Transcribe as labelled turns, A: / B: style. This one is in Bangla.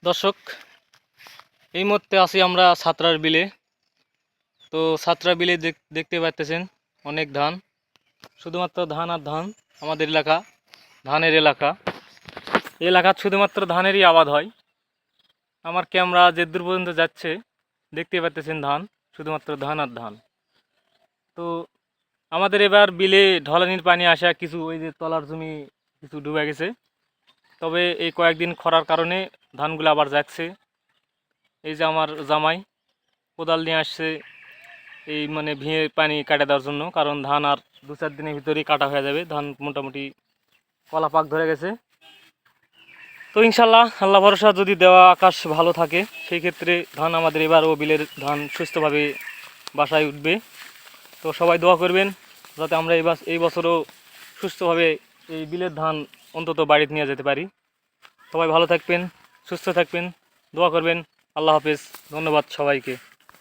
A: দর্শক, এই মুহূর্তে আছি আমরা সাতরার বিলে। তো সাতরা বিলে দেখতে পাচ্ছেন অনেক ধান, শুধুমাত্র ধান আর ধান। আমাদের এলাকা ধানের এলাকা, এই এলাকার শুধুমাত্র ধানেরই আবাদ হয়। আমার ক্যামেরা যে দূর পর্যন্ত যাচ্ছে দেখতে পাচ্ছেন ধান, শুধুমাত্র ধান আর ধান। তো আমাদের এবার বিলে ঢলানির পানি আসা, কিছু ওই যে তলার জমি কিছু ডুবে গেছে। তবে এই কয়েকদিন খরার কারণে ধানগুলো আবার যাচ্ছে। এই যে আমার জামাই কোদাল নিয়ে আসছে এই মানে ভিঁয়ে পানি কাটা দেওয়ার জন্য, কারণ ধান আর 2-4 দিনের ভিতরেই কাটা হয়ে যাবে। ধান মোটামুটি কলা পাক ধরে গেছে। তো ইনশাল্লাহ আল্লাহ ভরসা, যদি দেওয়া আকাশ ভালো থাকে সেই ক্ষেত্রে ধান আমাদের এবারও বিলের ধান সুস্থভাবে বাসায় উঠবে। তো সবাই দোয়া করবেন যাতে আমরা এই বছরও সুস্থভাবে এই বিলের ধান অন্তত বাড়িতে নিয়ে যেতে পারি। সবাই ভালো থাকবেন, সুস্থ থাকবেন, দোয়া করবেন। আল্লাহ হাফেজ, ধন্যবাদ সবাইকে।